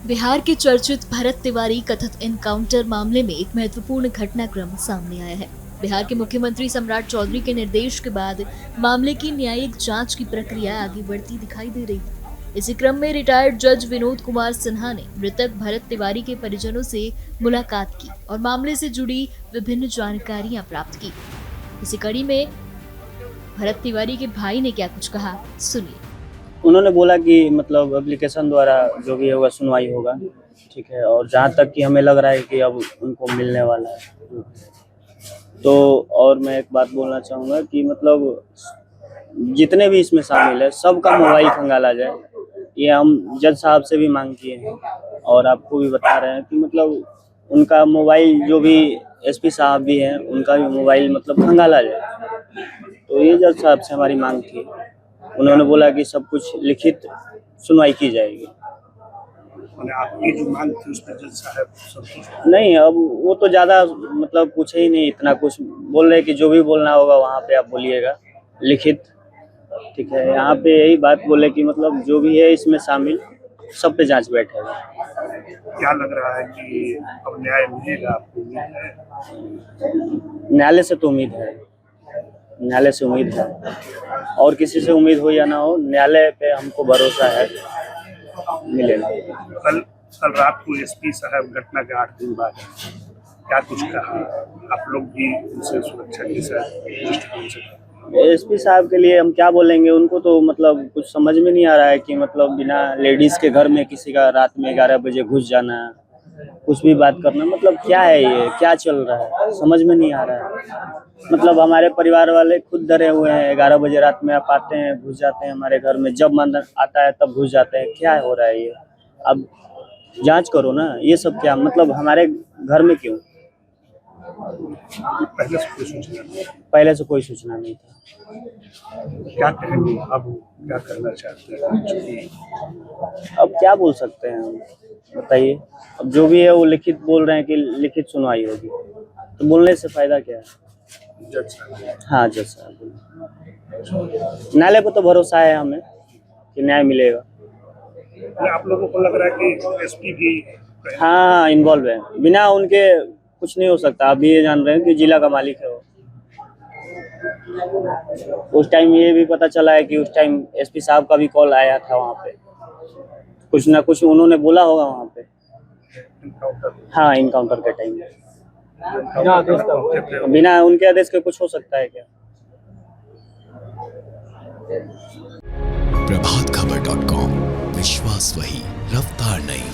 बिहार के चर्चित भरत तिवारी कथित एनकाउंटर मामले में एक महत्वपूर्ण घटनाक्रम सामने आया है। बिहार के मुख्यमंत्री सम्राट चौधरी के निर्देश के बाद मामले की न्यायिक जांच की प्रक्रिया आगे बढ़ती दिखाई दे रही है। इसी क्रम में रिटायर्ड जज विनोद कुमार सिन्हा ने मृतक भरत तिवारी के परिजनों से मुलाकात की और मामले से जुड़ी विभिन्न जानकारियां प्राप्त की। इसी कड़ी में भरत तिवारी के भाई ने क्या कुछ कहा, सुनिए। उन्होंने बोला कि मतलब एप्लीकेशन द्वारा जो भी होगा सुनवाई होगा, ठीक है। और जहाँ तक कि हमें लग रहा है कि अब उनको मिलने वाला है। तो और मैं एक बात बोलना चाहूँगा कि मतलब जितने भी इसमें शामिल है सबका मोबाइल खंगाला जाए, ये हम जज साहब से भी मांग किए हैं और आपको भी बता रहे हैं कि मतलब उनका मोबाइल जो भी एसपी साहब भी हैं उनका भी मोबाइल मतलब खंगाला जाए। तो ये जज साहब से हमारी मांग थी। उन्होंने बोला कि सब कुछ लिखित सुनवाई की जाएगी। आपकी जो मांग थी उस पर जज साहब संतुष्ट नहीं, अब वो तो ज़्यादा मतलब पूछे ही नहीं, इतना कुछ बोल रहे कि जो भी बोलना होगा वहाँ पे आप बोलिएगा लिखित, ठीक है। यहाँ पे यही बात बोले कि मतलब जो भी है इसमें शामिल सब पे जांच बैठेगा। क्या लग रहा है कि अब न्याय मिलेगा? आपको उम्मीद है? न्यायालय से तो उम्मीद है, न्यायालय से उम्मीद है, और किसी से उम्मीद हो या ना हो, न्यायालय पे हमको भरोसा है मिलेगा। कल रात को एसपी साहब घटना के 8 दिन बाद क्या कुछ कहा? आप लोग भी उनसे सुरक्षा के दृष्टिकोण से एसपी साहब के लिए हम क्या बोलेंगे? उनको तो मतलब कुछ समझ में नहीं आ रहा है कि मतलब बिना लेडीज के घर में किसी का रात में 11 बजे घुस जाना, कुछ भी बात करना, मतलब क्या है ये? क्या चल रहा है? समझ में नहीं आ रहा है। मतलब हमारे परिवार वाले खुद डरे हुए हैं। 11 बजे रात में आप आते हैं, घुस जाते हैं हमारे घर में, जब मन आता है तब घुस जाते हैं। क्या हो रहा है ये? अब जांच करो ना, ये सब क्या मतलब हमारे घर में क्यों? पहले से कोई सूचना नहीं था। क्या करेंगे अब? क्या करना चाहते हैं? अब क्या बोल सकते हैं हम, बताइए। अब जो भी है वो लिखित बोल रहे हैं कि लिखित सुनवाई होगी, तो बोलने से फायदा क्या है? जज साहब, हाँ जज साहब, न्यायालय पर तो भरोसा है हमें कि न्याय मिलेगा। आप लोगों को लग रहा है कि एसपी भी हाँ इन्वॉल्व है, बिना उनके कुछ नहीं हो सकता। आप भी ये जान रहे हैं कि जिला का मालिक है वो। उस टाइम ये भी पता चला है कि उस टाइम एसपी साहब का भी कॉल आया था वहाँ पे, कुछ ना कुछ उन्होंने बोला होगा वहाँ पे। हाँ, इनकाउंटर के टाइम में बिना उनके आदेश के कुछ हो सकता है क्या? प्रभातखबर.com, विश्वास वही, रफ्तार नहीं।